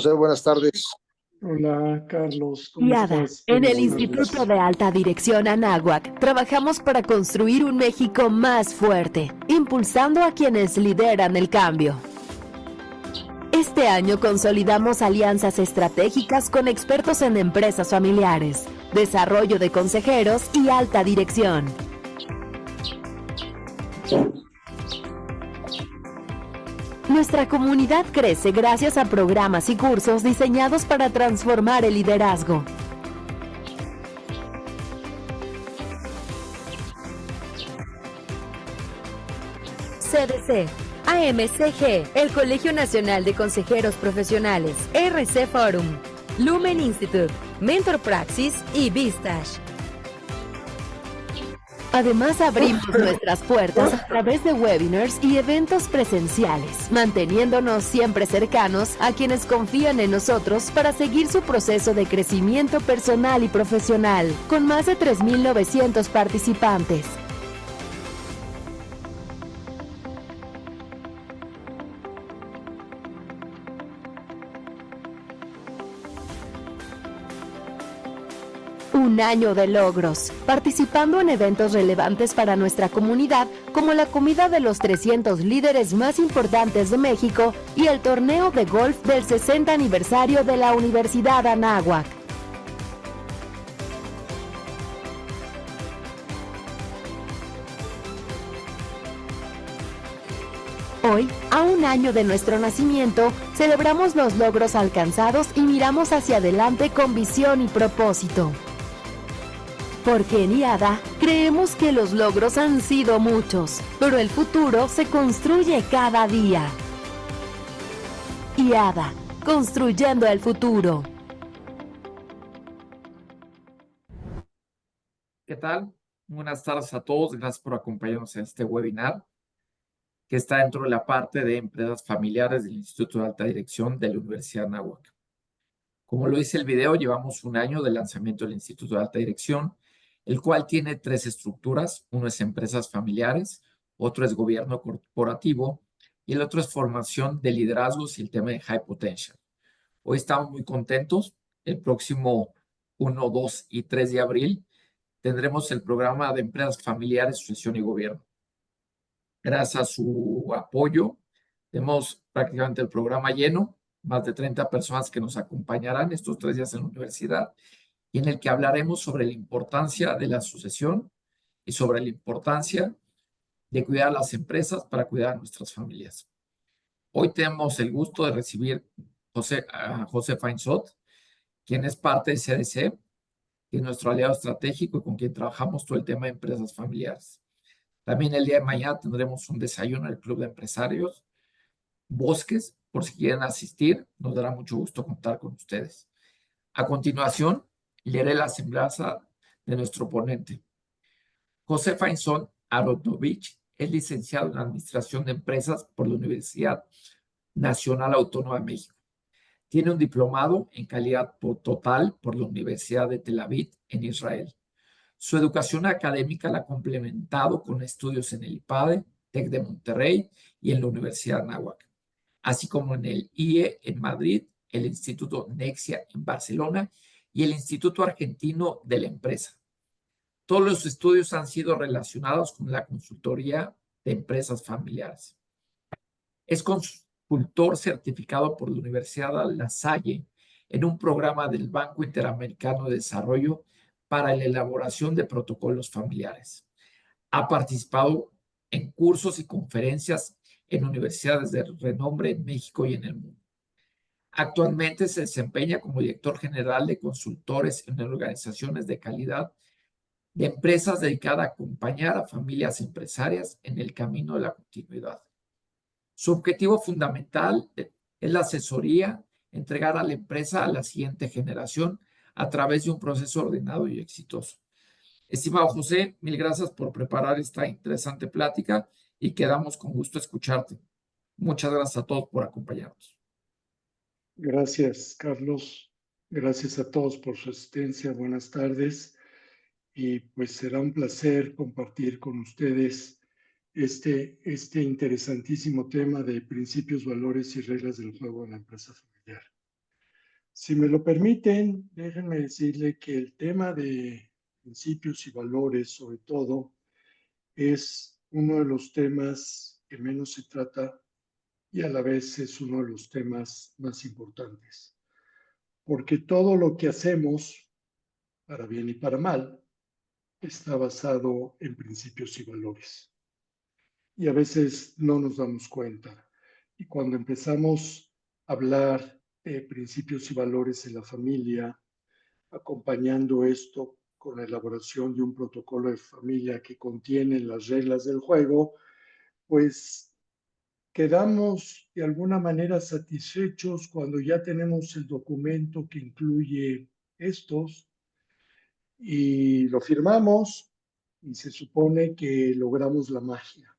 José, buenas tardes. Hola, Carlos, ¿cómo IADA, estás? en el Buenas Instituto tardes. de Alta Dirección Anáhuac, trabajamos para construir un México más fuerte, impulsando a quienes lideran el cambio. Este año consolidamos alianzas estratégicas con expertos en empresas familiares, desarrollo de consejeros y alta dirección. Nuestra comunidad crece gracias a programas y cursos diseñados para transformar el liderazgo. CDC, AMCG, el Colegio Nacional de Consejeros Profesionales, RC Forum, Lumen Institute, Mentor Praxis y Vistage. Además, abrimos nuestras puertas a través de webinars y eventos presenciales, manteniéndonos siempre cercanos a quienes confían en nosotros para seguir su proceso de crecimiento personal y profesional, con más de 3,900 participantes. Un año de logros, participando en eventos relevantes para nuestra comunidad, como la comida de los 300 líderes más importantes de México y el torneo de golf del 60 aniversario de la Universidad Anáhuac. Hoy, a un año de nuestro nacimiento, celebramos los logros alcanzados y miramos hacia adelante con visión y propósito. Porque en IADA creemos que los logros han sido muchos, pero el futuro se construye cada día. IADA, construyendo el futuro. ¿Qué tal? Buenas tardes a todos. Gracias por acompañarnos en este webinar que está dentro de la parte de empresas familiares del Instituto de Alta Dirección de la Universidad de Anáhuac. Como lo dice el video, llevamos un año de lanzamiento del Instituto de Alta Dirección, el cual tiene 3 estructuras. Uno es empresas familiares, otro es gobierno corporativo y el otro es formación de liderazgos y el tema de High Potential. Hoy estamos muy contentos. El próximo 1, 2 y 3 de abril tendremos el programa de empresas familiares, sucesión y gobierno. Gracias a su apoyo, tenemos prácticamente el programa lleno, más de 30 personas que nos acompañarán estos 3 días en la universidad, y en el que hablaremos sobre la importancia de la sucesión y sobre la importancia de cuidar a las empresas para cuidar a nuestras familias. Hoy tenemos el gusto de recibir a José Fainsot, quien es parte de CDC, que es nuestro aliado estratégico y con quien trabajamos todo el tema de empresas familiares. También el día de mañana tendremos un desayuno en el Club de Empresarios Bosques, por si quieren asistir, nos dará mucho gusto contar con ustedes. A continuación, leeré la semblanza de nuestro ponente. José Fainsot Aronovich es licenciado en Administración de Empresas por la Universidad Nacional Autónoma de México. Tiene un diplomado en calidad total por la Universidad de Tel Aviv en Israel. Su educación académica la ha complementado con estudios en el IPADE, TEC de Monterrey y en la Universidad de Anáhuac, así como en el IE en Madrid, el Instituto Nexia en Barcelona y el Instituto Argentino de la Empresa. Todos los estudios han sido relacionados con la consultoría de empresas familiares. Es consultor certificado por la Universidad La Salle en un programa del Banco Interamericano de Desarrollo para la elaboración de protocolos familiares. Ha participado en cursos y conferencias en universidades de renombre en México y en el mundo. Actualmente se desempeña como director general de consultores en organizaciones de calidad de empresas dedicadas a acompañar a familias empresarias en el camino de la continuidad. Su objetivo fundamental es la asesoría, entregar a la empresa a la siguiente generación a través de un proceso ordenado y exitoso. Estimado José, mil gracias por preparar esta interesante plática y quedamos con gusto escucharte. Muchas gracias a todos por acompañarnos. Gracias, Carlos. Gracias a todos por su asistencia. Buenas tardes. Y pues será un placer compartir con ustedes este interesantísimo tema de principios, valores y reglas del juego en la empresa familiar. Si me lo permiten, déjenme decirle que el tema de principios y valores, sobre todo, es uno de los temas que menos se trata y a la vez es uno de los temas más importantes. Porque todo lo que hacemos, para bien y para mal, está basado en principios y valores. Y a veces no nos damos cuenta. Y cuando empezamos a hablar de principios y valores en la familia, acompañando esto con la elaboración de un protocolo de familia que contiene las reglas del juego, pues quedamos de alguna manera satisfechos cuando ya tenemos el documento que incluye estos y lo firmamos y se supone que logramos la magia.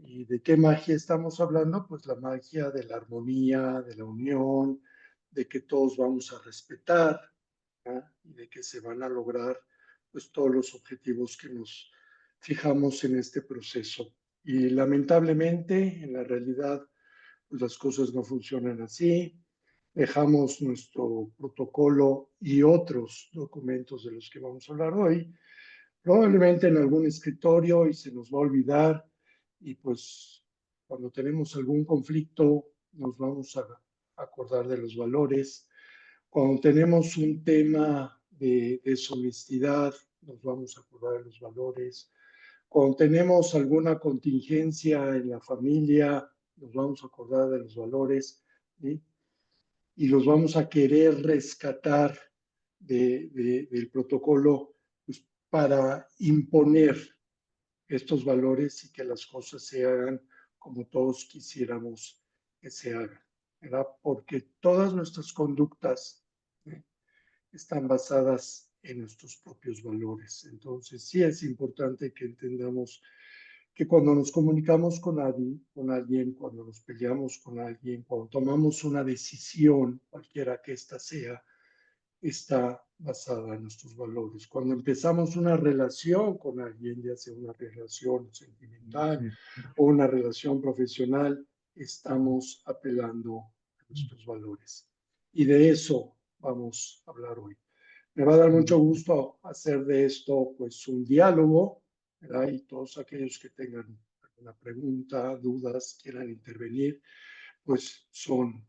¿Y de qué magia estamos hablando? Pues la magia de la armonía, de la unión, de que todos vamos a respetar, ¿no? Y de que se van a lograr pues todos los objetivos que nos fijamos en este proceso. Y lamentablemente, en la realidad, pues las cosas no funcionan así. Dejamos nuestro protocolo y otros documentos de los que vamos a hablar hoy, probablemente en algún escritorio y se nos va a olvidar y pues cuando tenemos algún conflicto nos vamos a acordar de los valores. Cuando tenemos un tema de deshonestidad nos vamos a acordar de los valores. Cuando tenemos alguna contingencia en la familia nos vamos a acordar de los valores, ¿sí? Y los vamos a querer rescatar del protocolo pues, para imponer estos valores y que las cosas se hagan como todos quisiéramos que se hagan, ¿verdad? Porque todas nuestras conductas, ¿eh? Están basadas en nuestros propios valores. Entonces, sí es importante que entendamos que cuando nos comunicamos con alguien, cuando nos peleamos con alguien, cuando tomamos una decisión, cualquiera que ésta sea, está basada en nuestros valores. Cuando empezamos una relación con alguien, ya sea una relación sentimental o una relación profesional, estamos apelando a nuestros valores. Y de eso vamos a hablar hoy. Me va a dar mucho gusto hacer de esto pues un diálogo, ¿verdad? Y todos aquellos que tengan alguna pregunta, dudas, quieran intervenir, pues son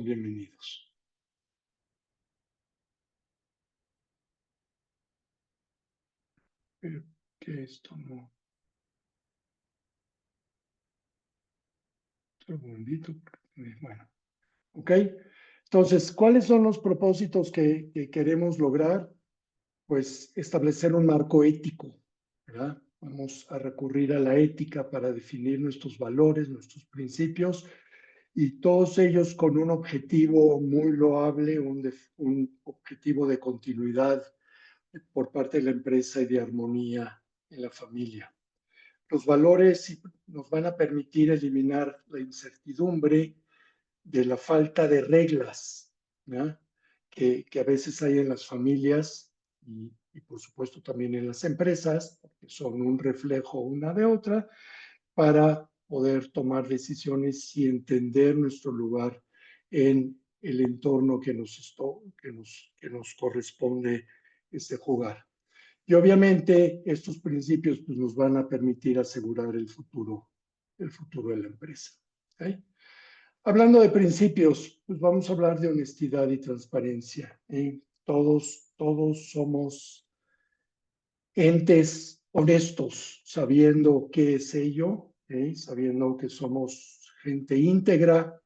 bienvenidos. Pero que esto no... Un segundito. Bueno, ok. Entonces, ¿cuáles son los propósitos que queremos lograr? Pues establecer un marco ético, ¿verdad? Vamos a recurrir a la ética para definir nuestros valores, nuestros principios, y todos ellos con un objetivo muy loable, un objetivo de continuidad por parte de la empresa y de armonía en la familia. Los valores nos van a permitir eliminar la incertidumbre de la falta de reglas, ¿no? Que a veces hay en las familias y por supuesto también en las empresas, porque son un reflejo una de otra, para poder tomar decisiones y entender nuestro lugar en el entorno que nos corresponde jugar. Y obviamente estos principios pues, nos van a permitir asegurar el futuro de la empresa. ¿Okay? Hablando de principios, pues vamos a hablar de honestidad y transparencia. Todos somos entes honestos, sabiendo qué es ello, sabiendo que somos gente íntegra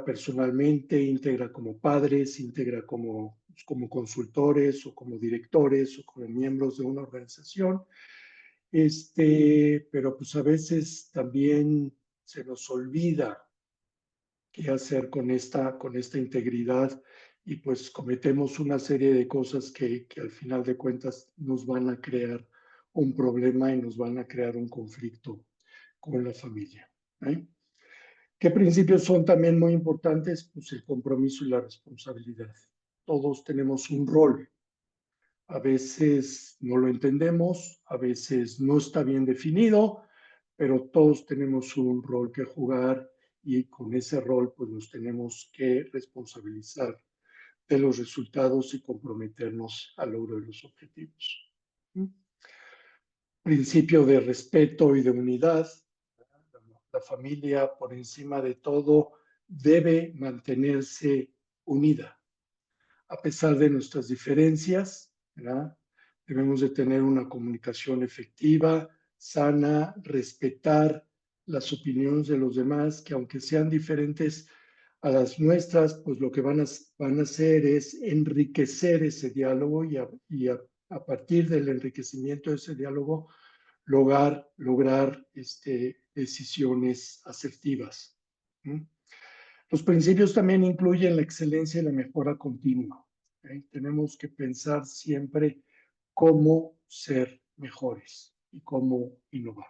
personalmente, íntegra como padres, íntegra como consultores o como directores o como miembros de una organización. Pero pues a veces también se nos olvida qué hacer con esta integridad y pues cometemos una serie de cosas que al final de cuentas nos van a crear un problema y nos van a crear un conflicto con la familia. ¿Qué principios son también muy importantes? Pues el compromiso y la responsabilidad. Todos tenemos un rol. A veces no lo entendemos, a veces no está bien definido, pero todos tenemos un rol que jugar y con ese rol pues nos tenemos que responsabilizar de los resultados y comprometernos al logro de los objetivos. Principio de respeto y de unidad. La familia, por encima de todo, debe mantenerse unida. A pesar de nuestras diferencias, ¿verdad? Debemos de tener una comunicación efectiva, sana, respetar las opiniones de los demás, que aunque sean diferentes a las nuestras, pues lo que van a hacer es enriquecer ese diálogo a partir del enriquecimiento de ese diálogo lograr decisiones asertivas. Los principios también incluyen la excelencia y la mejora continua. Tenemos que pensar siempre cómo ser mejores y cómo innovar.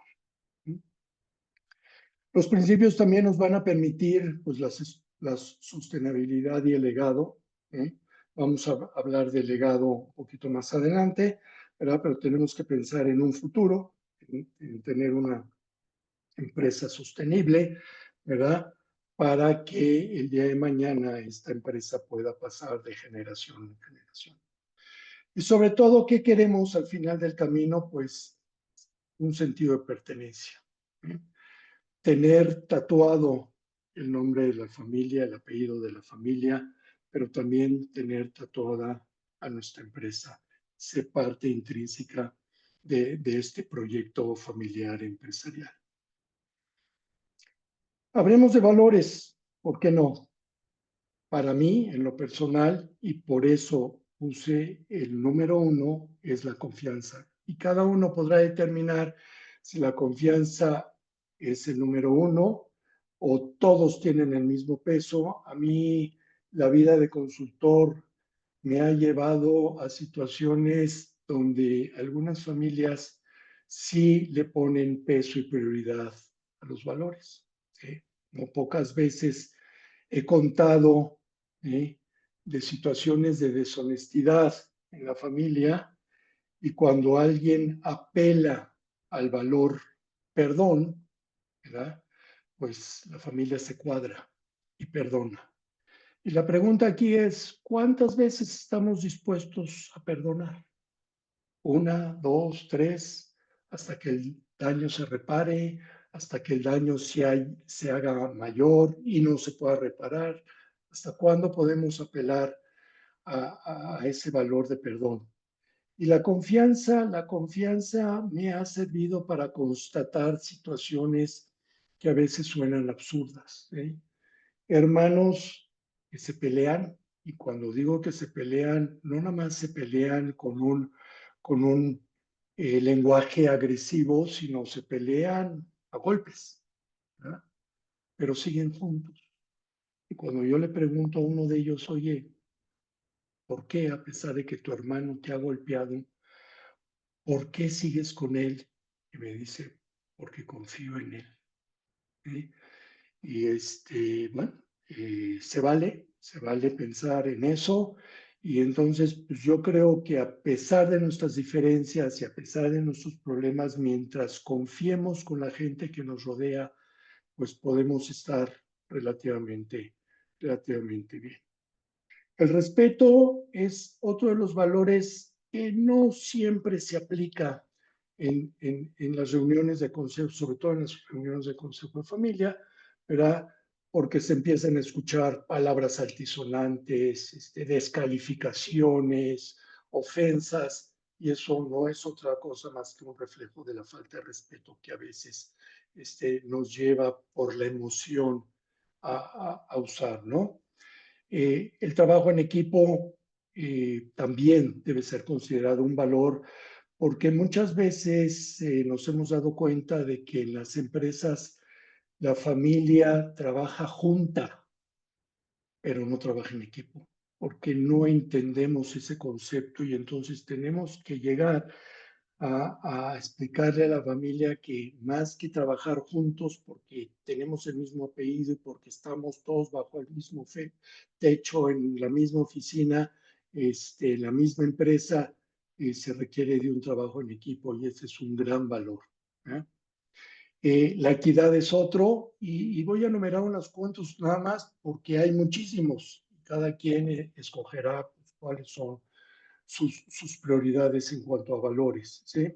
Los principios también nos van a permitir pues, la sostenibilidad y el legado. Vamos a hablar del legado un poquito más adelante, ¿verdad? Pero tenemos que pensar en un futuro, en tener una empresa sostenible, ¿verdad? Para que el día de mañana esta empresa pueda pasar de generación en generación. Y sobre todo, ¿qué queremos al final del camino? Pues un sentido de pertenencia. Tener tatuado el nombre de la familia, el apellido de la familia, pero también tener tatuada a nuestra empresa, ser parte intrínseca de este proyecto familiar empresarial. Hablemos de valores, ¿por qué no? Para mí, en lo personal, y por eso puse el número 1, es la confianza. Y cada uno podrá determinar si la confianza es el número 1 o todos tienen el mismo peso. A mí, la vida de consultor me ha llevado a situaciones donde algunas familias sí le ponen peso y prioridad a los valores. ¿Sí? No pocas veces he contado de situaciones de deshonestidad en la familia y cuando alguien apela al valor perdón, ¿verdad? Pues la familia se cuadra y perdona. Y la pregunta aquí es, ¿cuántas veces estamos dispuestos a perdonar? 1, 2, 3, hasta que el daño se repare, hasta que el daño se haga mayor y no se pueda reparar. ¿Hasta cuándo podemos apelar a ese valor de perdón? Y la confianza me ha servido para constatar situaciones que a veces suenan absurdas. Hermanos que se pelean, y cuando digo que se pelean, no nada más se pelean con un lenguaje agresivo, sino se pelean a golpes, ¿verdad? Pero siguen juntos. Y cuando yo le pregunto a uno de ellos, oye, ¿por qué a pesar de que tu hermano te ha golpeado, por qué sigues con él? Y me dice, porque confío en él. ¿Sí? Y bueno, se vale pensar en eso. Y entonces, pues yo creo que a pesar de nuestras diferencias y a pesar de nuestros problemas, mientras confiemos con la gente que nos rodea, pues podemos estar relativamente bien. El respeto es otro de los valores que no siempre se aplica en las reuniones de consejo, sobre todo en las reuniones de consejo de familia, ¿verdad? Porque se empiezan a escuchar palabras altisonantes, descalificaciones, ofensas, y eso no es otra cosa más que un reflejo de la falta de respeto que a veces nos lleva por la emoción a usar, ¿no? El trabajo en equipo también debe ser considerado un valor porque muchas veces nos hemos dado cuenta de que en las empresas la familia trabaja junta, pero no trabaja en equipo, porque no entendemos ese concepto y entonces tenemos que llegar a explicarle a la familia que más que trabajar juntos porque tenemos el mismo apellido y porque estamos todos bajo el mismo techo en la misma oficina, la misma empresa, se requiere de un trabajo en equipo y ese es un gran valor. ¿Eh? La equidad es otro, y voy a enumerar unos cuantos nada más porque hay muchísimos. Cada quien escogerá pues, cuáles son sus prioridades en cuanto a valores, ¿sí?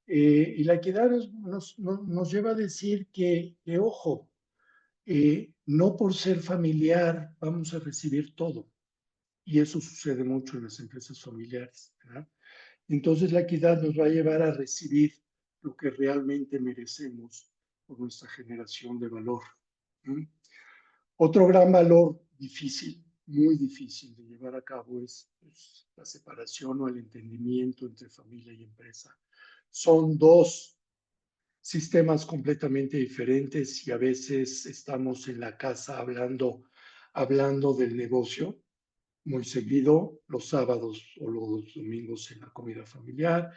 Y la equidad nos lleva a decir que ojo, no por ser familiar vamos a recibir todo. Y eso sucede mucho en las empresas familiares, ¿verdad? Entonces la equidad nos va a llevar a recibir lo que realmente merecemos por nuestra generación de valor. ¿Mm? Otro gran valor difícil, muy difícil de llevar a cabo es pues, la separación o el entendimiento entre familia y empresa. Son dos sistemas completamente diferentes y a veces estamos en la casa hablando del negocio muy seguido, los sábados o los domingos en la comida familiar.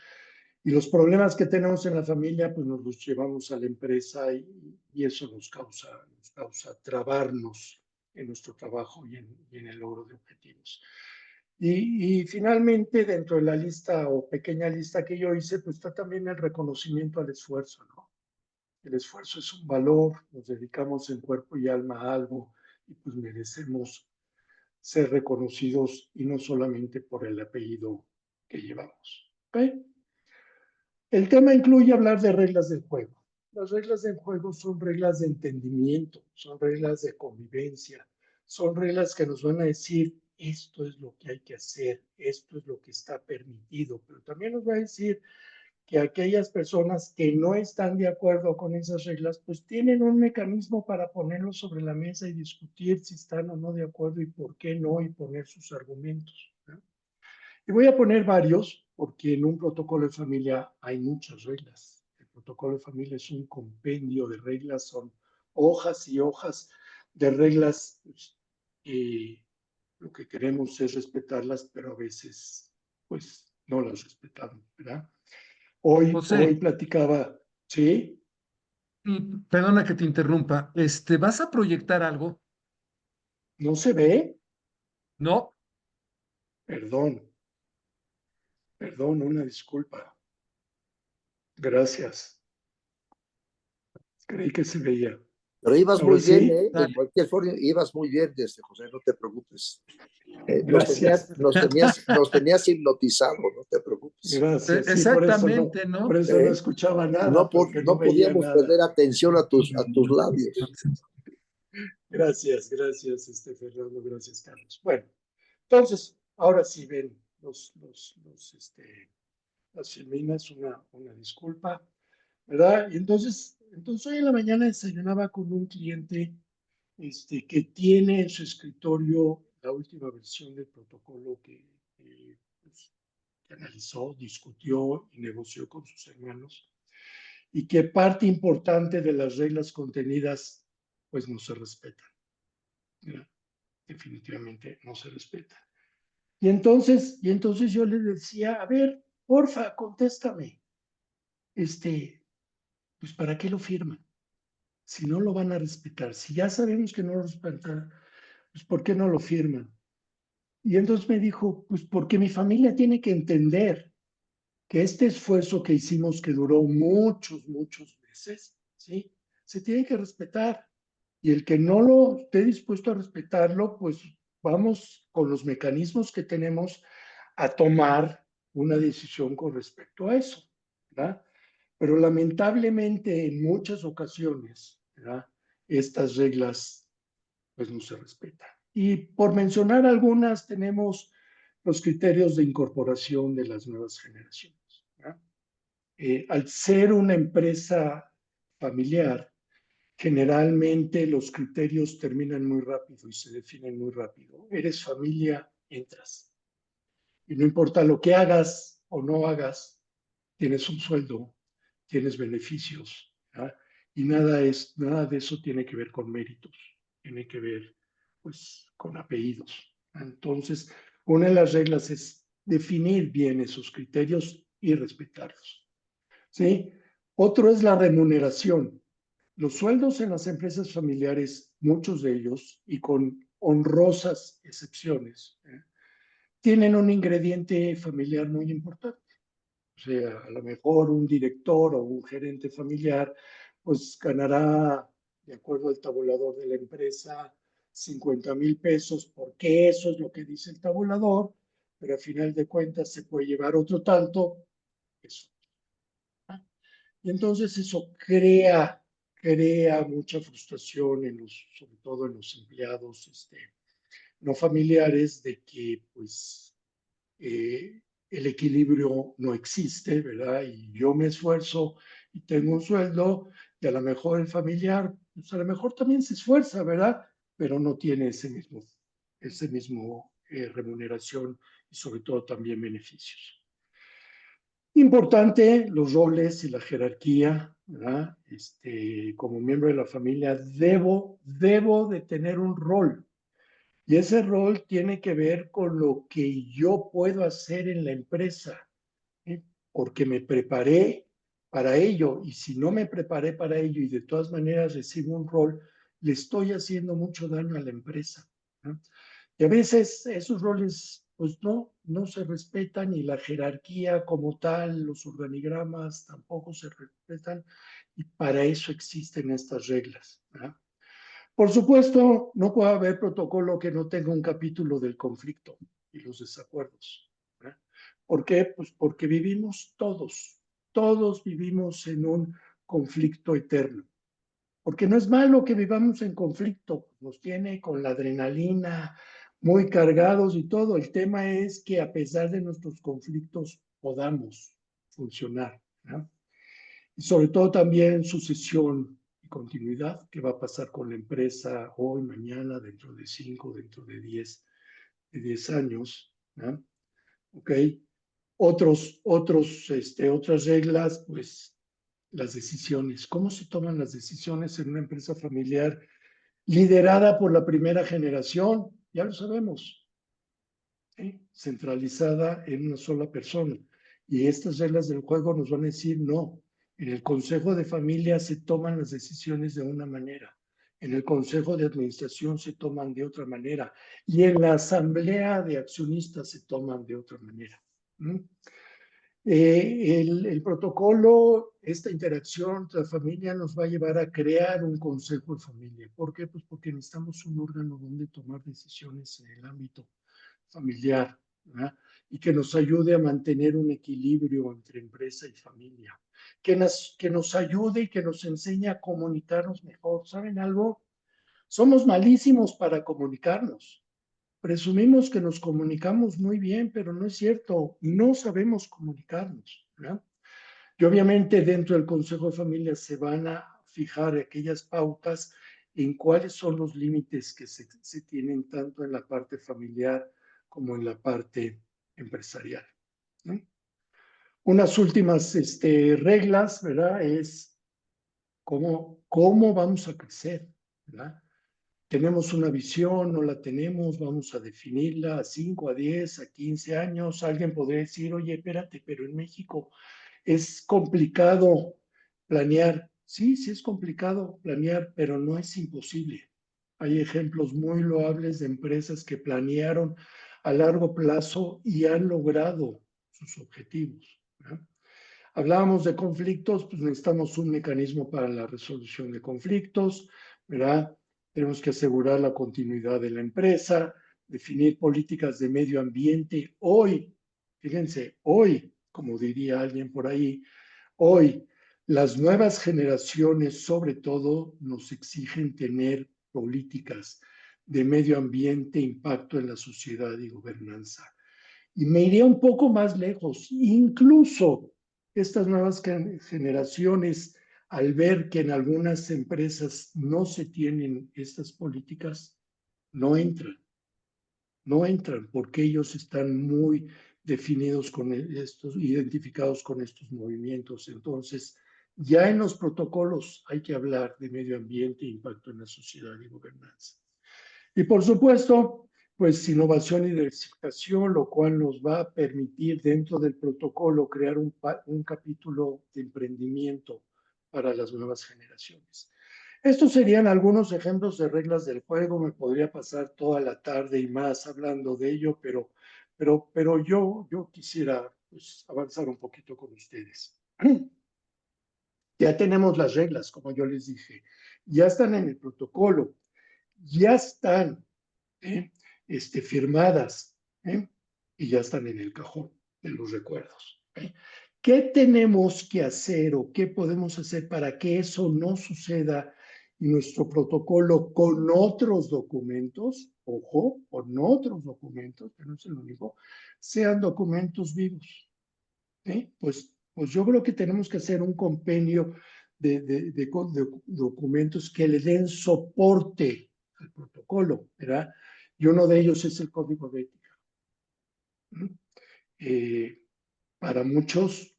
Y los problemas que tenemos en la familia, pues nos los llevamos a la empresa y eso nos causa trabarnos en nuestro trabajo y en el logro de objetivos. Y finalmente, dentro de la lista o pequeña lista que yo hice, pues está también el reconocimiento al esfuerzo, ¿no? El esfuerzo es un valor, nos dedicamos en cuerpo y alma a algo y pues merecemos ser reconocidos y no solamente por el apellido que llevamos. ¿Okay? El tema incluye hablar de reglas del juego. Las reglas del juego son reglas de entendimiento, son reglas de convivencia, son reglas que nos van a decir esto es lo que hay que hacer, esto es lo que está permitido, pero también nos va a decir que aquellas personas que no están de acuerdo con esas reglas, pues tienen un mecanismo para ponerlo sobre la mesa y discutir si están o no de acuerdo y por qué no, y poner sus argumentos, ¿no? Y voy a poner varios, porque en un protocolo de familia hay muchas reglas. El protocolo de familia es un compendio de reglas, son hojas y hojas de reglas, pues, y lo que queremos es respetarlas, pero a veces, pues, no las respetamos, ¿verdad? Hoy José, platicaba, ¿sí? y perdona que te interrumpa, ¿vas a proyectar algo? ¿No se ve? No, Perdón, una disculpa. Gracias. Creí que se veía. Pero ibas Ahora muy bien, sí, ¿eh? En dale. cualquier forma, ibas muy bien, José, no te preocupes. gracias. Nos tenías hipnotizado, no te preocupes. Gracias. Sí, Exactamente, ¿no? por eso no escuchaba nada, porque no No veía podíamos nada. perder atención a tus labios. Gracias, Fernando, gracias, Carlos. Bueno, entonces, ahora sí ven las filminas, una disculpa, ¿verdad? Y entonces hoy en la mañana desayunaba con un cliente que tiene en su escritorio la última versión del protocolo pues, que analizó, discutió y negoció con sus hermanos, y que parte importante de las reglas contenidas pues no se respetan. ¿Ya? Definitivamente no se respeta. Y entonces yo le decía, a ver, porfa, contéstame, pues ¿para qué lo firman? Si no lo van a respetar, si ya sabemos que no lo respetan, pues ¿por qué no lo firman? Y entonces me dijo, pues porque mi familia tiene que entender que este esfuerzo que hicimos, que duró muchos meses, ¿sí? Se tiene que respetar. Y el que no lo esté dispuesto a respetarlo, pues vamos con los mecanismos que tenemos a tomar una decisión con respecto a eso, ¿verdad? Pero lamentablemente en muchas ocasiones, ¿verdad? Estas reglas pues no se respetan. Y por mencionar algunas, tenemos los criterios de incorporación de las nuevas generaciones, ¿verdad? Al ser una empresa familiar, generalmente los criterios terminan muy rápido y se definen muy rápido. Eres familia, entras. Y no importa lo que hagas o no hagas, tienes un sueldo, tienes beneficios, ¿verdad? Y nada de eso tiene que ver con méritos, tiene que ver pues con apellidos. Entonces, una de las reglas es definir bien esos criterios y respetarlos, ¿sí? Otro es la remuneración. Los sueldos en las empresas familiares, muchos de ellos, y con honrosas excepciones, tienen un ingrediente familiar muy importante. O sea, a lo mejor un director o un gerente familiar pues ganará, de acuerdo al tabulador de la empresa, 50,000 pesos, porque eso es lo que dice el tabulador, pero a final de cuentas se puede llevar otro tanto. Eso. Y entonces eso crea mucha frustración sobre todo en los empleados no familiares, de que pues el equilibrio no existe, ¿verdad? Y yo me esfuerzo y tengo un sueldo, y a lo mejor el familiar, pues a lo mejor también se esfuerza, ¿verdad? Pero no tiene ese mismo remuneración y sobre todo también beneficios. Importante los roles y la jerarquía, ¿verdad? Como miembro de la familia debo de tener un rol, y ese rol tiene que ver con lo que yo puedo hacer en la empresa, ¿eh? Porque me preparé para ello, y si no me preparé para ello y de todas maneras recibo un rol, le estoy haciendo mucho daño a la empresa, ¿no? Y a veces esos roles pues no se respetan, y la jerarquía como tal, los organigramas tampoco se respetan, y para eso existen estas reglas, ¿no? Por supuesto, no puede haber protocolo que no tenga un capítulo del conflicto y los desacuerdos, ¿verdad? ¿Por qué? Pues porque todos vivimos en un conflicto eterno. Porque no es malo que vivamos en conflicto, nos tiene con la adrenalina muy cargados y todo. El tema es que a pesar de nuestros conflictos podamos funcionar, ¿no? Y sobre todo también sucesión y continuidad, qué va a pasar con la empresa hoy, mañana, dentro de 5, dentro de 10 años, ¿no? ¿Ok? Otras reglas, pues las decisiones. ¿Cómo se toman las decisiones en una empresa familiar liderada por la primera generación? Ya lo sabemos, ¿sí? Centralizada en una sola persona. Y estas reglas del juego nos van a decir, no, en el consejo de familia se toman las decisiones de una manera, en el consejo de administración se toman de otra manera, y en la asamblea de accionistas se toman de otra manera. ¿Mm? El protocolo, esta interacción entre la familia nos va a llevar a crear un consejo de familia. ¿Por qué? Pues porque necesitamos un órgano donde tomar decisiones en el ámbito familiar, ¿verdad? Y que nos ayude a mantener un equilibrio entre empresa y familia, que nos ayude y que nos enseñe a comunicarnos mejor. ¿Saben algo? Somos malísimos para comunicarnos. Presumimos que nos comunicamos muy bien, pero no es cierto, no sabemos comunicarnos, ¿verdad? Y obviamente dentro del Consejo de Familia se van a fijar aquellas pautas en cuáles son los límites que se tienen tanto en la parte familiar como en la parte empresarial, ¿no? Unas últimas reglas, ¿verdad? Es cómo vamos a crecer, ¿verdad? Tenemos una visión, no la tenemos, vamos a definirla a 5, a 10, a 15 años. Alguien podría decir, oye, espérate, pero en México es complicado planear. Sí, sí es complicado planear, pero no es imposible. Hay ejemplos muy loables de empresas que planearon a largo plazo y han logrado sus objetivos, ¿verdad? Hablábamos de conflictos, pues necesitamos un mecanismo para la resolución de conflictos, ¿verdad? Tenemos que asegurar la continuidad de la empresa, definir políticas de medio ambiente. Hoy, fíjense, hoy, como diría alguien por ahí, hoy las nuevas generaciones sobre todo nos exigen tener políticas de medio ambiente, impacto en la sociedad y gobernanza. Y me iría un poco más lejos, incluso estas nuevas generaciones, al ver que en algunas empresas no se tienen estas políticas, no entran porque ellos están muy definidos con estos, identificados con estos movimientos. Entonces, ya en los protocolos hay que hablar de medio ambiente, impacto en la sociedad y gobernanza. Y por supuesto, pues innovación y diversificación, lo cual nos va a permitir dentro del protocolo crear un capítulo de emprendimiento para las nuevas generaciones. Estos serían algunos ejemplos de reglas del juego. Me podría pasar toda la tarde y más hablando de ello, pero yo quisiera pues, avanzar un poquito con ustedes. Ya tenemos las reglas, como yo les dije, ya están en el protocolo, ya están firmadas y ya están en el cajón de los recuerdos. ¿Qué tenemos que hacer o qué podemos hacer para que eso no suceda en nuestro protocolo con otros documentos? Ojo, con otros documentos, que no es el único, sean documentos vivos. Pues yo creo que tenemos que hacer un compendio de documentos que le den soporte al protocolo, ¿verdad? Y uno de ellos es el código de ética. Eh, para muchos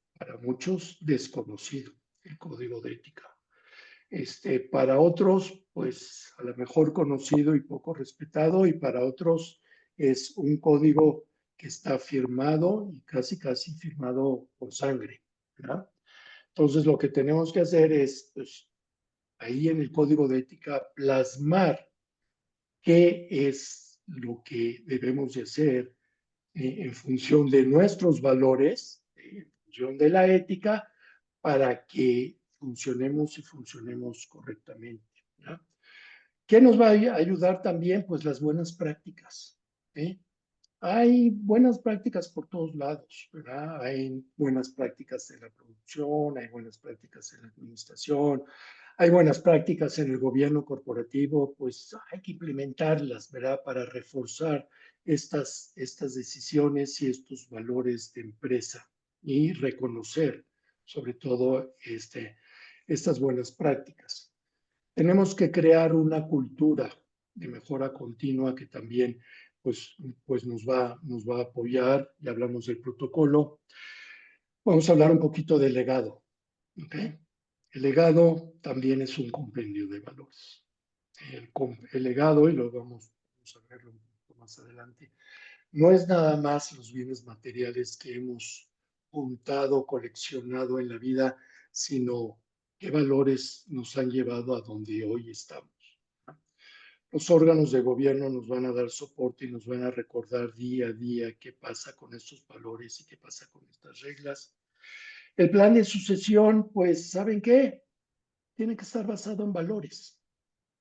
desconocido el código de ética. Para otros, pues a lo mejor conocido y poco respetado, y para otros es un código que está firmado y casi firmado con sangre, ¿verdad? Entonces lo que tenemos que hacer es, pues, ahí en el código de ética, plasmar qué es lo que debemos de hacer en función de nuestros valores, en función de la ética, para que funcionemos y funcionemos correctamente, ¿no? ¿Qué nos va a ayudar también? Pues las buenas prácticas. Hay buenas prácticas por todos lados, ¿verdad? Hay buenas prácticas en la producción, hay buenas prácticas en la administración, hay buenas prácticas en el gobierno corporativo, pues hay que implementarlas, ¿verdad? Para reforzar estas decisiones y estos valores de empresa y reconocer, sobre todo, estas buenas prácticas. Tenemos que crear una cultura de mejora continua que también pues nos va a apoyar. Ya hablamos del protocolo. Vamos a hablar un poquito del legado. ¿Okay? El legado también es un compendio de valores. El legado, y lo vamos a verlo un poco más adelante, no es nada más los bienes materiales que hemos juntado, coleccionado en la vida, sino qué valores nos han llevado a donde hoy estamos. Los órganos de gobierno nos van a dar soporte y nos van a recordar día a día qué pasa con estos valores y qué pasa con estas reglas. El plan de sucesión, pues, ¿saben qué? Tiene que estar basado en valores.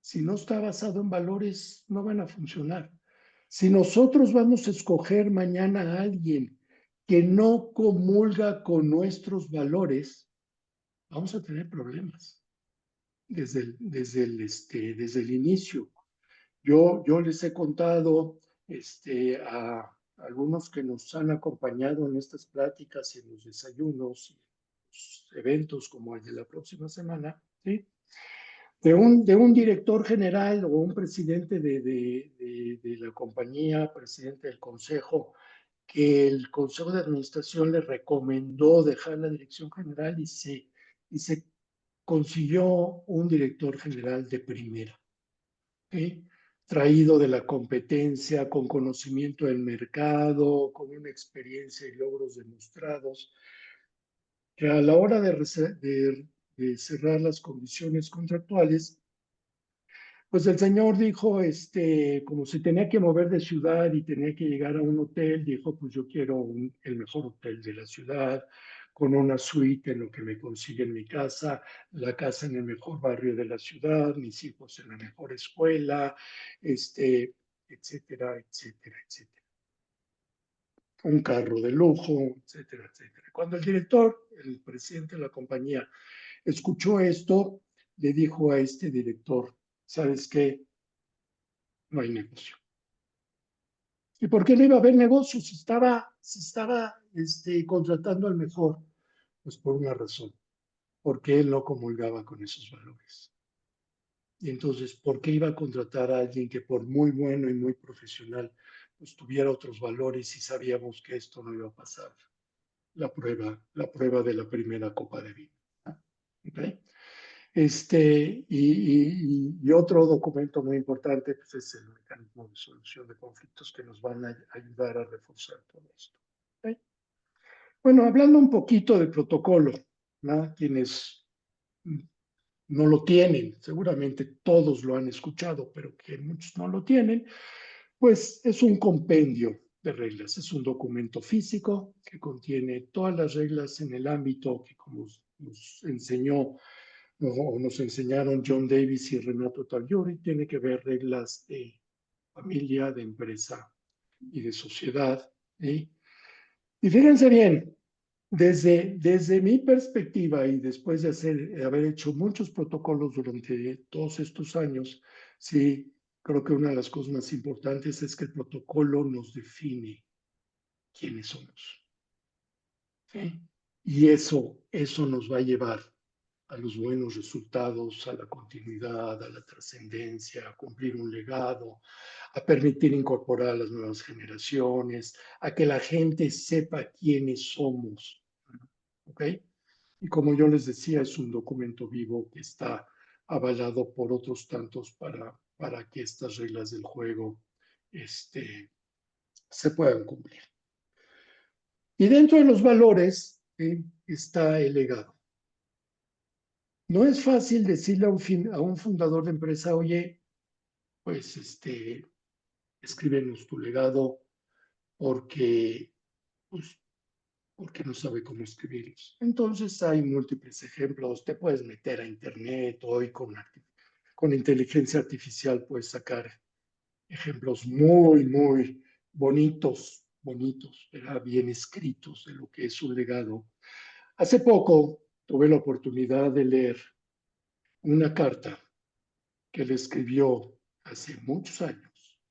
Si no está basado en valores, no van a funcionar. Si nosotros vamos a escoger mañana a alguien que no comulga con nuestros valores, vamos a tener problemas desde el inicio. Yo les he contado a algunos que nos han acompañado en estas pláticas, en los desayunos, en los eventos como el de la próxima semana, ¿sí? De un director general o un presidente de la compañía, presidente del consejo, que el consejo de administración le recomendó dejar la dirección general y se consiguió un director general de primera, ¿sí? Traído de la competencia, con conocimiento del mercado, con una experiencia y logros demostrados, que a la hora de cerrar las condiciones contractuales, pues el señor dijo, como se tenía que mover de ciudad y tenía que llegar a un hotel, dijo, pues yo quiero el mejor hotel de la ciudad, con una suite en lo que me consigue en mi casa, la casa en el mejor barrio de la ciudad, mis hijos en la mejor escuela, etcétera, etcétera, etcétera. Un carro de lujo, etcétera, etcétera. Cuando el director, el presidente de la compañía, escuchó esto, le dijo a este director, ¿sabes qué? No hay negocio. ¿Y por qué no iba a haber negocio si estaba contratando al mejor? Pues por una razón, porque él no comulgaba con esos valores. Y entonces, ¿por qué iba a contratar a alguien que por muy bueno y muy profesional, pues tuviera otros valores y sabíamos que esto no iba a pasar? La prueba de la primera copa de vino. ¿Okay? Y otro documento muy importante pues es el mecanismo de solución de conflictos que nos van a ayudar a reforzar todo esto. ¿Okay? Bueno, hablando un poquito del protocolo, ¿no? Quienes no lo tienen, seguramente todos lo han escuchado, pero que muchos no lo tienen, pues es un compendio de reglas, es un documento físico que contiene todas las reglas en el ámbito que, como nos enseñó o nos enseñaron John Davis y Renato Tagliori, tiene que ver reglas de familia, de empresa y de sociedad. ¿Sí? Y fíjense bien, desde mi perspectiva y después de haber hecho muchos protocolos durante todos estos años, sí, creo que una de las cosas más importantes es que el protocolo nos define quiénes somos. ¿Sí? Y eso nos va a llevar a los buenos resultados, a la continuidad, a la trascendencia, a cumplir un legado, a permitir incorporar a las nuevas generaciones, a que la gente sepa quiénes somos. ¿Ok? Y como yo les decía, es un documento vivo que está avalado por otros tantos para que estas reglas del juego se puedan cumplir. Y dentro de los valores está el legado. No es fácil decirle a un fundador de empresa, oye, pues escríbenos tu legado porque, pues, porque no sabe cómo escribirlos. Entonces hay múltiples ejemplos. Te puedes meter a internet hoy con inteligencia artificial, puedes sacar ejemplos muy, muy bonitos, ¿verdad? Bien escritos de lo que es un legado. Hace poco tuve la oportunidad de leer una carta que le escribió hace muchos años,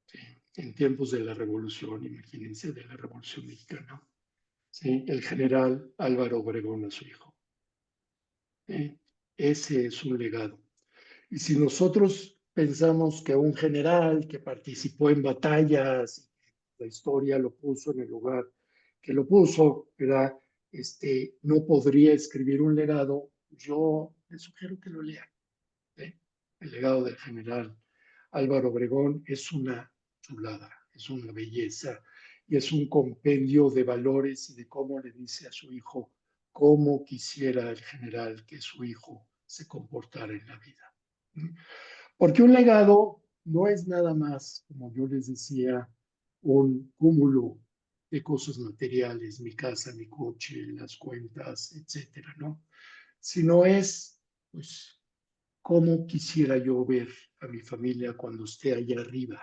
¿sí? En tiempos de la Revolución, imagínense, de la Revolución Mexicana, ¿sí? El general Álvaro Obregón a su hijo. ¿Sí? Ese es un legado. Y si nosotros pensamos que un general que participó en batallas, la historia lo puso en el lugar que lo puso, ¿verdad? No podría escribir un legado, yo les sugiero que lo lean. ¿Sí? El legado del general Álvaro Obregón es una chulada, es una belleza y es un compendio de valores y de cómo le dice a su hijo cómo quisiera el general que su hijo se comportara en la vida. Porque un legado no es nada más, como yo les decía, un cúmulo de cosas materiales, mi casa, mi coche, las cuentas, etcétera, ¿no? Sino es, pues, cómo quisiera yo ver a mi familia cuando esté allá arriba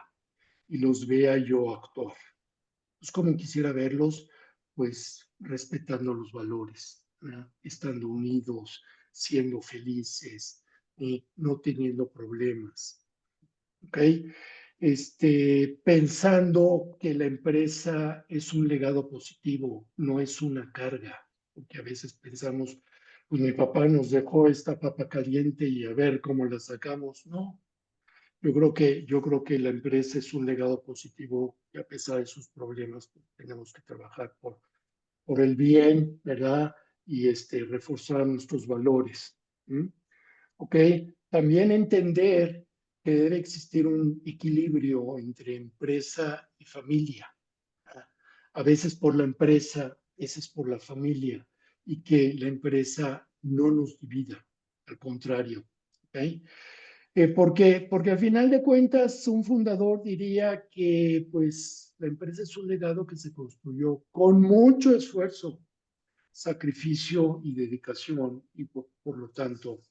y los vea yo actuar. Pues cómo quisiera verlos, pues respetando los valores, ¿verdad? Estando unidos, siendo felices y no teniendo problemas. ¿Ok? Pensando que la empresa es un legado positivo, no es una carga, porque a veces pensamos, pues mi papá nos dejó esta papa caliente y a ver cómo la sacamos. No, yo creo que la empresa es un legado positivo y a pesar de sus problemas, pues, tenemos que trabajar por el bien, ¿verdad? Y reforzar nuestros valores. ¿Mm? ¿Ok? También entender que debe existir un equilibrio entre empresa y familia. A veces por la empresa, a veces por la familia, y que la empresa no nos divida, al contrario. ¿Ok? Porque al final de cuentas, un fundador diría que pues la empresa es un legado que se construyó con mucho esfuerzo, sacrificio y dedicación, y por lo tanto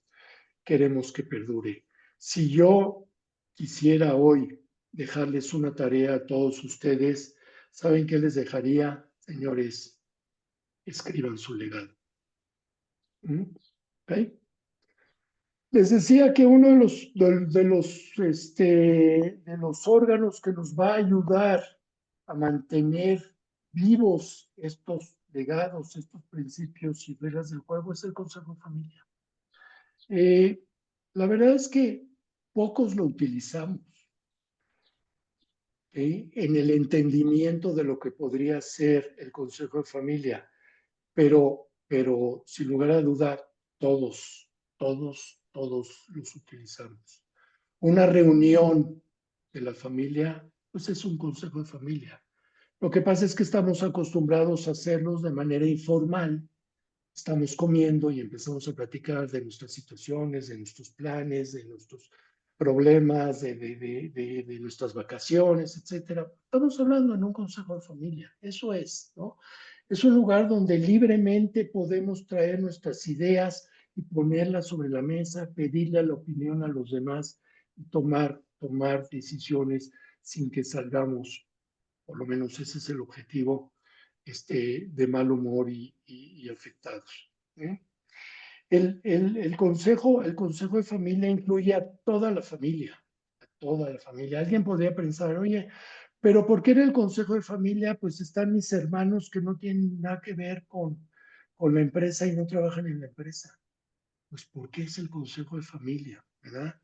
queremos que perdure. Si yo quisiera hoy dejarles una tarea a todos ustedes, ¿saben qué les dejaría? Señores, escriban su legado. ¿Okay? Les decía que uno de los órganos que nos va a ayudar a mantener vivos estos legados, estos principios y reglas del juego es el Consejo de Familia. La verdad es que pocos lo utilizamos en el entendimiento de lo que podría ser el Consejo de Familia, pero sin lugar a dudar, todos los utilizamos. Una reunión de la familia, pues es un Consejo de Familia. Lo que pasa es que estamos acostumbrados a hacerlos de manera informal. Estamos comiendo y empezamos a platicar de nuestras situaciones, de nuestros planes, de nuestros problemas, de nuestras vacaciones, etcétera. Estamos hablando en un consejo de familia, eso es, ¿no? Es un lugar donde libremente podemos traer nuestras ideas y ponerlas sobre la mesa, pedirle la opinión a los demás y tomar decisiones sin que salgamos, por lo menos ese es el objetivo, de mal humor y afectados. El consejo de familia incluye a toda la familia, a toda la familia. Alguien podría pensar, oye, pero ¿por qué en el consejo de familia pues están mis hermanos que no tienen nada que ver con la empresa y no trabajan en la empresa? Pues porque es el consejo de familia, ¿verdad?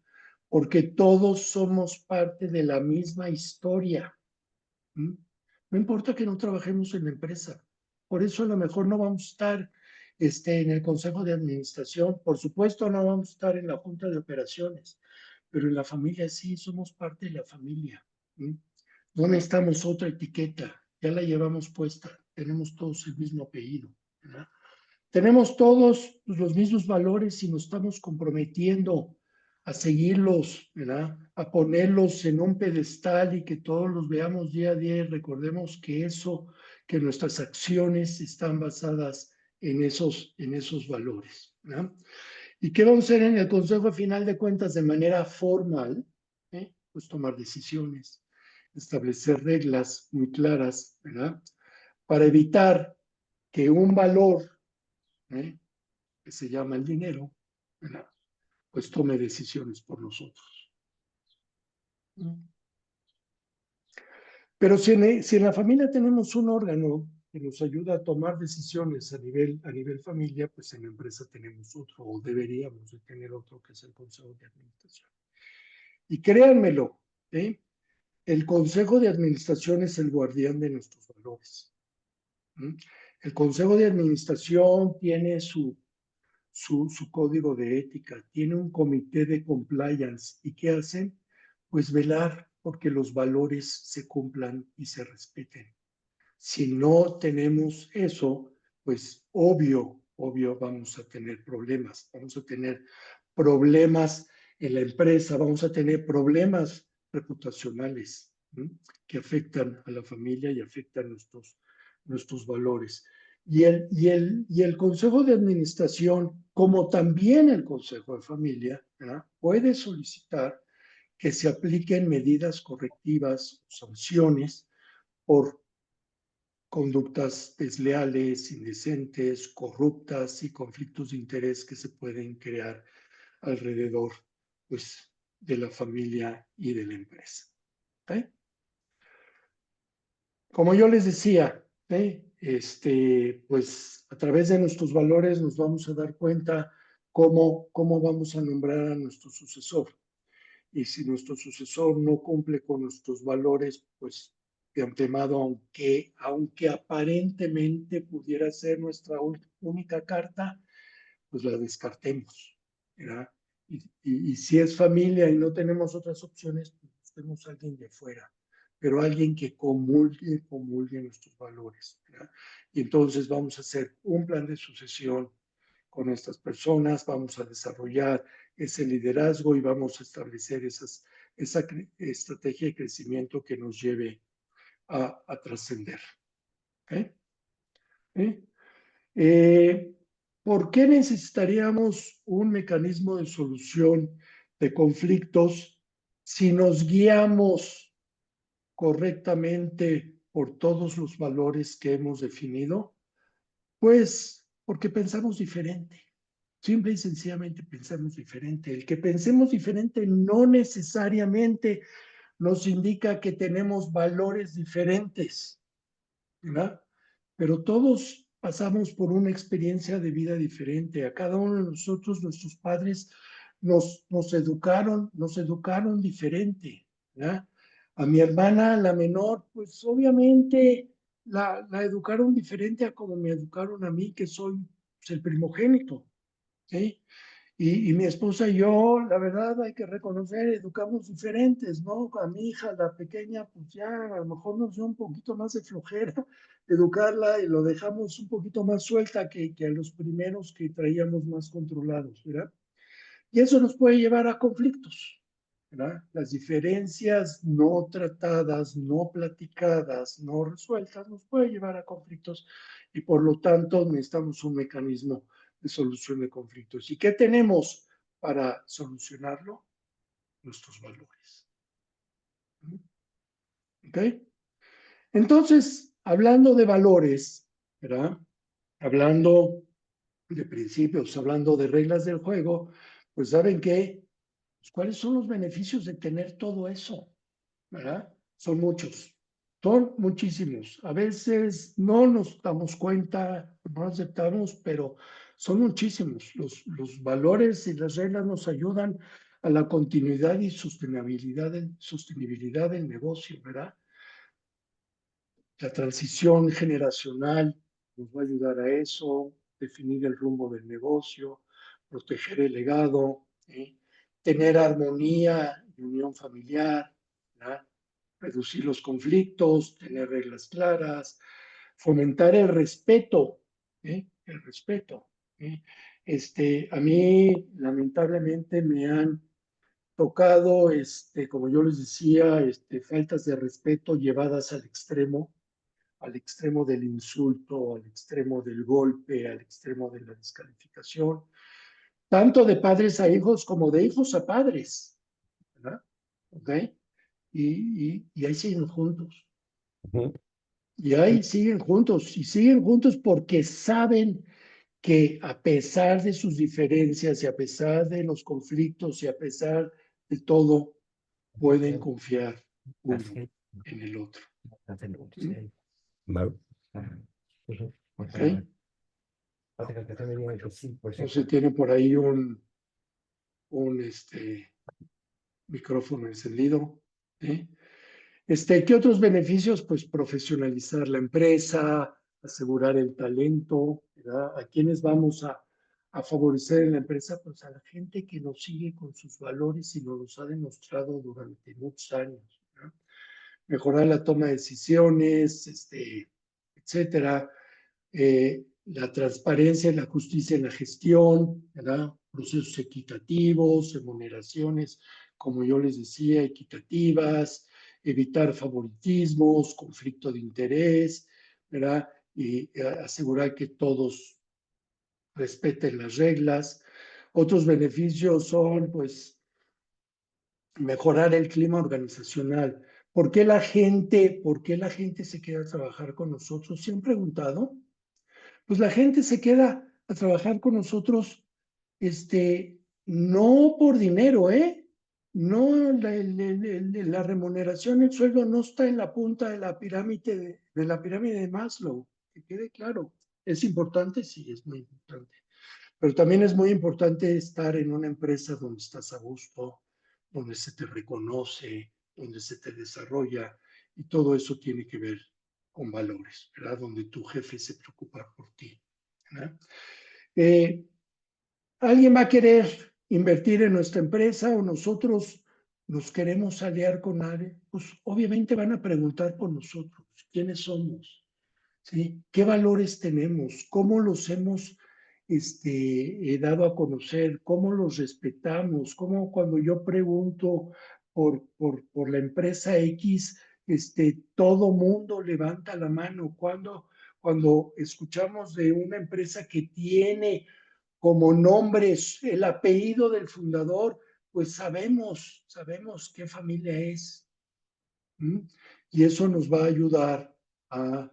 Porque todos somos parte de la misma historia. ¿Mm? No importa que no trabajemos en la empresa. Por eso a lo mejor no vamos a estar en el consejo de administración. Por supuesto, no vamos a estar en la junta de operaciones, pero en la familia sí, somos parte de la familia. ¿Mm? No necesitamos otra etiqueta, ya la llevamos puesta. Tenemos todos el mismo apellido, ¿verdad? Tenemos todos los mismos valores y nos estamos comprometiendo a seguirlos, ¿verdad? A ponerlos en un pedestal y que todos los veamos día a día y recordemos que que nuestras acciones están basadas en esos valores, ¿verdad? ¿Y qué vamos a hacer en el Consejo a final de cuentas de manera formal? Pues tomar decisiones, establecer reglas muy claras, ¿verdad? Para evitar que un valor que se llama el dinero, ¿verdad? Pues tome decisiones por nosotros. Pero si en la familia tenemos un órgano que nos ayuda a tomar decisiones a nivel familia, pues en la empresa tenemos otro, o deberíamos de tener otro, que es el Consejo de Administración. Y créanmelo, el Consejo de Administración es el guardián de nuestros valores. El Consejo de Administración tiene su código de ética, tiene un comité de compliance. ¿Y qué hacen? Pues velar porque los valores se cumplan y se respeten. Si no tenemos eso, pues obvio vamos a tener problemas. Vamos a tener problemas en la empresa, vamos a tener problemas reputacionales, ¿sí? Que afectan a la familia y afectan nuestros valores. Y el Consejo de Administración, como también el Consejo de Familia, ¿verdad? Puede solicitar que se apliquen medidas correctivas o sanciones por conductas desleales, indecentes, corruptas y conflictos de interés que se pueden crear alrededor, pues, de la familia y de la empresa. ¿Okay? Como yo les decía, pues a través de nuestros valores nos vamos a dar cuenta cómo vamos a nombrar a nuestro sucesor. Y si nuestro sucesor no cumple con nuestros valores, pues de antemano, aunque aparentemente pudiera ser nuestra única carta, pues la descartemos, ¿verdad? Y si es familia y no tenemos otras opciones, pues busquemos a alguien de fuera, pero alguien que comulgue nuestros valores, ¿verdad? Y entonces vamos a hacer un plan de sucesión con estas personas, vamos a desarrollar ese liderazgo y vamos a establecer esa estrategia de crecimiento que nos lleve a trascender. ¿Okay? ¿Por qué necesitaríamos un mecanismo de solución de conflictos si nos guiamos correctamente por todos los valores que hemos definido? Pues porque pensamos diferente. Simple y sencillamente pensamos diferente. El que pensemos diferente no necesariamente nos indica que tenemos valores diferentes, ¿verdad? Pero todos pasamos por una experiencia de vida diferente. A cada uno de nosotros, nuestros padres nos educaron diferente, ¿verdad? A mi hermana, la menor, pues obviamente la educaron diferente a como me educaron a mí, que soy pues, el primogénito, ¿sí? Y mi esposa y yo, la verdad, hay que reconocer, educamos diferentes, ¿no? A mi hija, la pequeña, pues ya a lo mejor nos dio un poquito más de flojera educarla y lo dejamos un poquito más suelta que a los primeros que traíamos más controlados, ¿verdad? Y eso nos puede llevar a conflictos, ¿verdad? Las diferencias no tratadas, no platicadas, no resueltas, nos puede llevar a conflictos y por lo tanto necesitamos un mecanismo de solución de conflictos. ¿Y qué tenemos para solucionarlo? Nuestros valores. ¿Ok? Entonces, hablando de valores, ¿verdad? Hablando de principios, hablando de reglas del juego, pues ¿saben qué? Pues, ¿cuáles son los beneficios de tener todo eso? ¿Verdad? Son muchos, son muchísimos. A veces no nos damos cuenta, no aceptamos, pero son muchísimos. Los valores y las reglas nos ayudan a la continuidad y sostenibilidad del negocio, ¿verdad? La transición generacional nos va a ayudar a eso, definir el rumbo del negocio, proteger el legado, ¿sí? Tener armonía y unión familiar, ¿verdad? Reducir los conflictos, tener reglas claras, fomentar el respeto, ¿sí? El respeto, ¿sí? A mí, lamentablemente, me han tocado, como yo les decía, faltas de respeto llevadas al extremo del insulto, al extremo del golpe, al extremo de la descalificación, tanto de padres a hijos como de hijos a padres, ¿verdad? ¿Ok? Y ahí siguen juntos. Y ahí siguen juntos porque saben que a pesar de sus diferencias y a pesar de los conflictos y a pesar de todo, pueden confiar uno en el otro. ¿Ok? Entonces tiene por ahí un micrófono encendido. ¿Sí? ¿Qué otros beneficios? Pues profesionalizar la empresa, asegurar el talento, ¿verdad? ¿A quiénes vamos a favorecer en la empresa? Pues a la gente que nos sigue con sus valores y nos los ha demostrado durante muchos años, ¿verdad? Mejorar la toma de decisiones, etcétera. La transparencia y la justicia en la gestión, ¿verdad? Procesos equitativos, remuneraciones, como yo les decía, equitativas, evitar favoritismos, conflicto de interés, ¿verdad? Y asegurar que todos respeten las reglas. Otros beneficios son, pues, mejorar el clima organizacional. ¿Por qué la gente se queda a trabajar con nosotros? ¿Se han preguntado? Pues la gente se queda a trabajar con nosotros, no por dinero, ¿eh? No, la remuneración, el sueldo no está en la punta de la pirámide de Maslow, que quede claro. ¿Es importante? Sí, es muy importante. Pero también es muy importante estar en una empresa donde estás a gusto, donde se te reconoce, donde se te desarrolla, y todo eso tiene que ver con valores, ¿verdad? Donde tu jefe se preocupa por ti, ¿verdad? ¿Alguien va a querer invertir en nuestra empresa o nosotros nos queremos aliar con alguien? Pues obviamente van a preguntar por nosotros, quiénes somos, ¿sí? ¿Qué valores tenemos? ¿Cómo los hemos dado a conocer? ¿Cómo los respetamos? ¿Cómo cuando yo pregunto por la empresa X, todo mundo levanta la mano? Cuando escuchamos de una empresa que tiene como nombres el apellido del fundador, pues sabemos qué familia es. ¿Mm? Y eso nos va a ayudar a,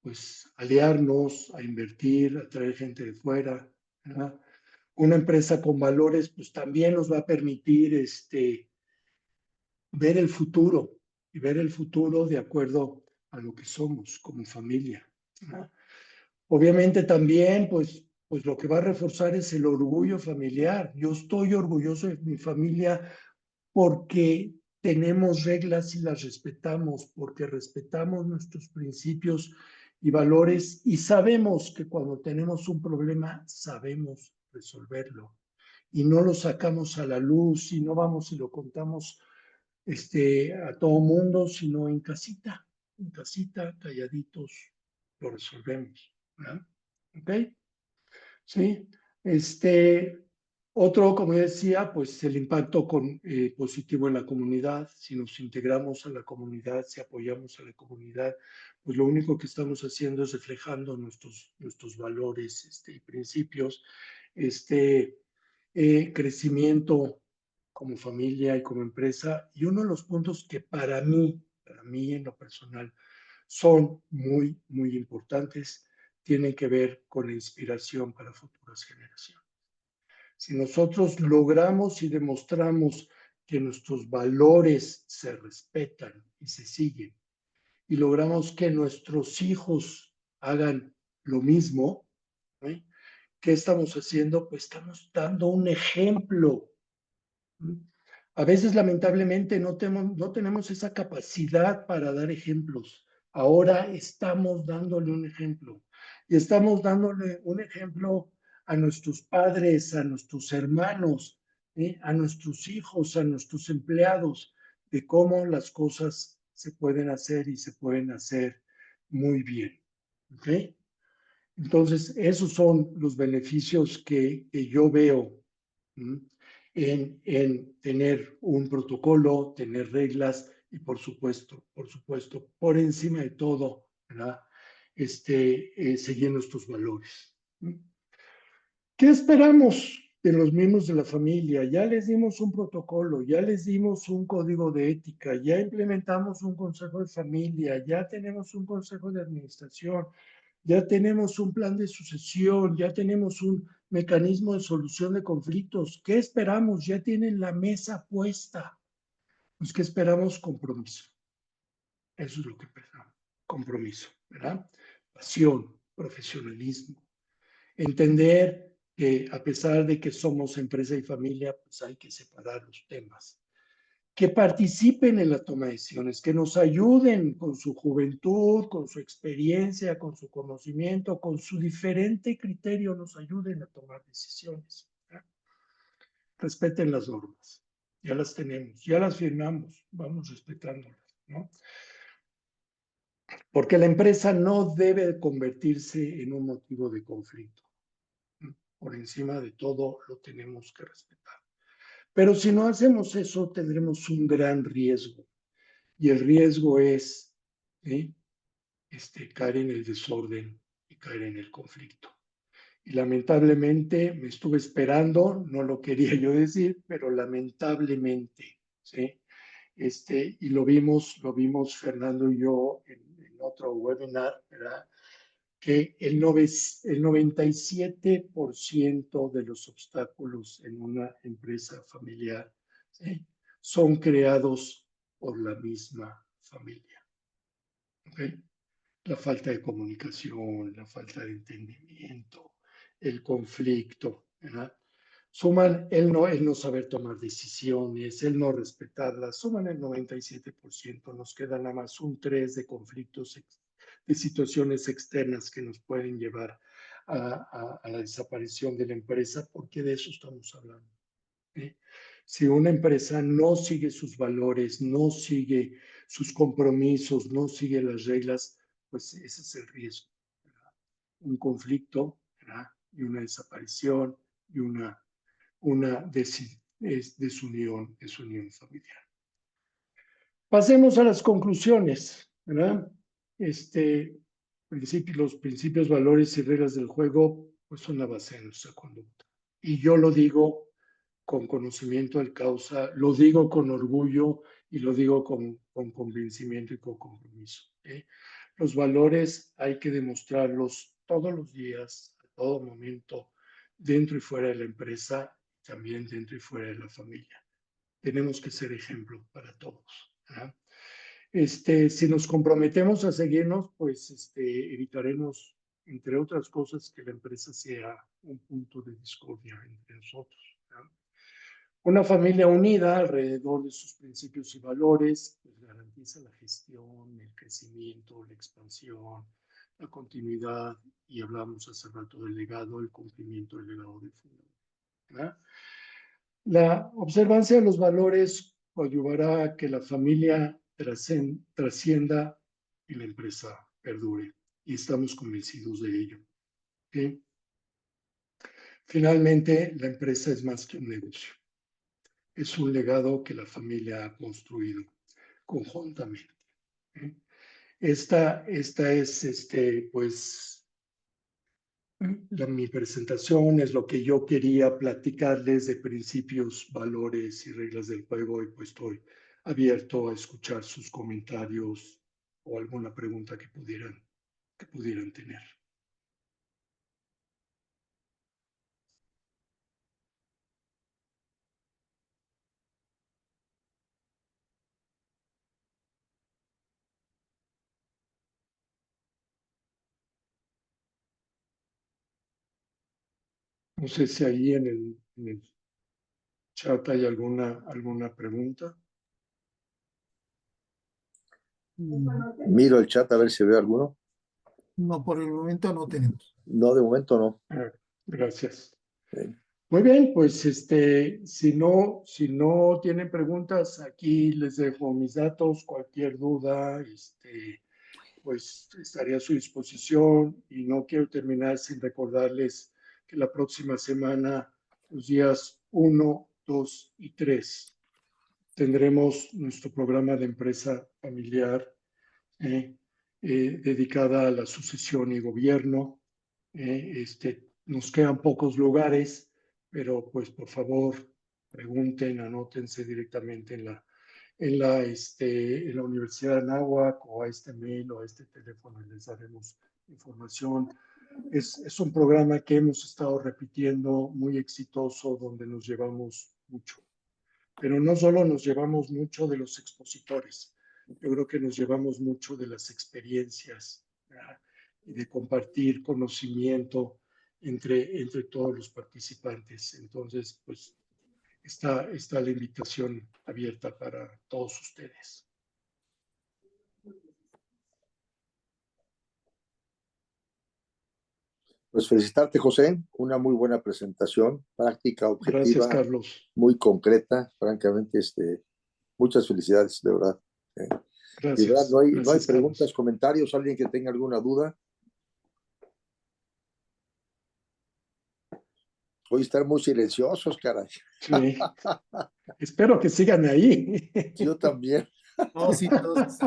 pues, aliarnos, a invertir, a traer gente de fuera, ¿verdad? Una empresa con valores, pues también nos va a permitir ver el futuro y ver el futuro de acuerdo a lo que somos como familia, ¿verdad? Obviamente también, pues lo que va a reforzar es el orgullo familiar. Yo estoy orgulloso de mi familia porque tenemos reglas y las respetamos, porque respetamos nuestros principios y valores y sabemos que cuando tenemos un problema, sabemos resolverlo y no lo sacamos a la luz y no vamos y lo contamos a todo mundo, sino en casita, calladitos, lo resolvemos, ¿verdad? ¿Ok? Sí, Otro, como decía, pues el impacto positivo en la comunidad. Si nos integramos a la comunidad, si apoyamos a la comunidad, pues lo único que estamos haciendo es reflejando nuestros valores y principios, crecimiento como familia y como empresa. Y uno de los puntos que para mí en lo personal, son muy, muy importantes, tienen que ver con la inspiración para futuras generaciones. Si nosotros logramos y demostramos que nuestros valores se respetan y se siguen, y logramos que nuestros hijos hagan lo mismo, ¿eh? ¿Qué estamos haciendo? Pues estamos dando un ejemplo. A veces, lamentablemente, no tenemos esa capacidad para dar ejemplos. Ahora estamos dándole un ejemplo. Y estamos dándole un ejemplo a nuestros padres, a nuestros hermanos, a nuestros hijos, a nuestros empleados, de cómo las cosas se pueden hacer y se pueden hacer muy bien. ¿Ok? Entonces, esos son los beneficios que yo veo en tener un protocolo, tener reglas y por supuesto, por encima de todo, ¿verdad? Seguir nuestros valores. ¿Qué esperamos de los miembros de la familia? Ya les dimos un protocolo, ya les dimos un código de ética, ya implementamos un consejo de familia, ya tenemos un consejo de administración, ya tenemos un plan de sucesión, ya tenemos un mecanismo de solución de conflictos. ¿Qué esperamos? Ya tienen la mesa puesta. Pues, ¿qué esperamos? Compromiso. Eso es lo que esperamos. Compromiso, ¿verdad? Pasión, profesionalismo. Entender que a pesar de que somos empresa y familia, pues hay que separar los temas. Que participen en la toma de decisiones, que nos ayuden con su juventud, con su experiencia, con su conocimiento, con su diferente criterio, nos ayuden a tomar decisiones. Respeten las normas, ya las tenemos, ya las firmamos, vamos respetándolas, ¿no? Porque la empresa no debe convertirse en un motivo de conflicto. Por encima de todo, lo tenemos que respetar. Pero si no hacemos eso, tendremos un gran riesgo. Y el riesgo es caer en el desorden y caer en el conflicto. Y lamentablemente me estuve esperando, no lo quería yo decir, pero lamentablemente, ¿sí? Y lo vimos Fernando y yo en otro webinar, ¿verdad? Que el 97% de los obstáculos en una empresa familiar, ¿sí?, son creados por la misma familia. ¿Okay? La falta de comunicación, la falta de entendimiento, el conflicto, ¿verdad? Suman el no saber tomar decisiones, el no respetarlas, suman el 97%, nos queda nada más un 3% de conflictos, de situaciones externas que nos pueden llevar a la desaparición de la empresa, porque de eso estamos hablando. ¿Sí? Si una empresa no sigue sus valores, no sigue sus compromisos, no sigue las reglas, pues ese es el riesgo, ¿verdad? Un conflicto, ¿verdad?, y una desaparición y una desunión familiar. Pasemos a las conclusiones, ¿verdad? Los principios, valores y reglas del juego, pues son la base de nuestra conducta. Y yo lo digo con conocimiento de causa, lo digo con orgullo y lo digo con convencimiento y con compromiso. Los valores hay que demostrarlos todos los días, a todo momento, dentro y fuera de la empresa, también dentro y fuera de la familia. Tenemos que ser ejemplo para todos, ¿verdad? Si nos comprometemos a seguirnos, pues evitaremos, entre otras cosas, que la empresa sea un punto de discordia entre nosotros, ¿verdad? Una familia unida alrededor de sus principios y valores, pues garantiza la gestión, el crecimiento, la expansión, la continuidad, y hablamos hace rato del legado, el cumplimiento del legado del fundador, ¿verdad? La observancia de los valores ayudará a que la familia trascienda y la empresa perdure, y estamos convencidos de ello. ¿Okay? Finalmente, la empresa es más que un negocio. Es un legado que la familia ha construido conjuntamente. Esta es, pues, mi presentación, es lo que yo quería platicarles de principios, valores y reglas del juego, y pues estoy abierto a escuchar sus comentarios o alguna pregunta que pudieran tener. No sé si ahí en el chat hay alguna pregunta. Miro el chat a ver si veo alguno. No, por el momento no tenemos. No, de momento no. Gracias. Sí. Muy bien, pues si no tienen preguntas, aquí les dejo mis datos, cualquier duda, pues estaré a su disposición, y no quiero terminar sin recordarles que la próxima semana, los días 1, 2 y 3, tendremos nuestro programa de empresa familiar dedicada a la sucesión y gobierno. Nos quedan pocos lugares, pero pues por favor pregunten, anótense directamente en la Universidad de Anáhuac, o a este mail o a este teléfono, y les daremos información. Es un programa que hemos estado repitiendo, muy exitoso, donde nos llevamos mucho. Pero no solo nos llevamos mucho de los expositores, yo creo que nos llevamos mucho de las experiencias, ¿verdad? Y de compartir conocimiento entre todos los participantes. Entonces, pues está la invitación abierta para todos ustedes. Pues felicitarte, José. Una muy buena presentación, práctica, objetiva. Gracias, Carlos. Muy concreta, francamente, muchas felicidades, de verdad. Gracias. De verdad, no hay Gracias, preguntas, Carlos. comentarios, alguien que tenga alguna duda. Hoy están muy silenciosos, caray. Sí. Espero que sigan ahí. Yo también. No, sí, todos.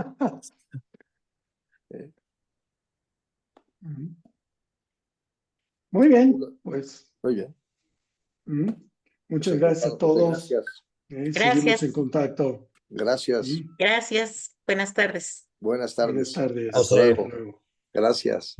Muy bien, pues. Muy bien. Muchas Pues gracias a todos. Gracias. Seguimos Gracias. en contacto. Gracias. Gracias. Buenas tardes. Buenas tardes. Buenas tardes. Hasta luego. Hasta luego. Gracias.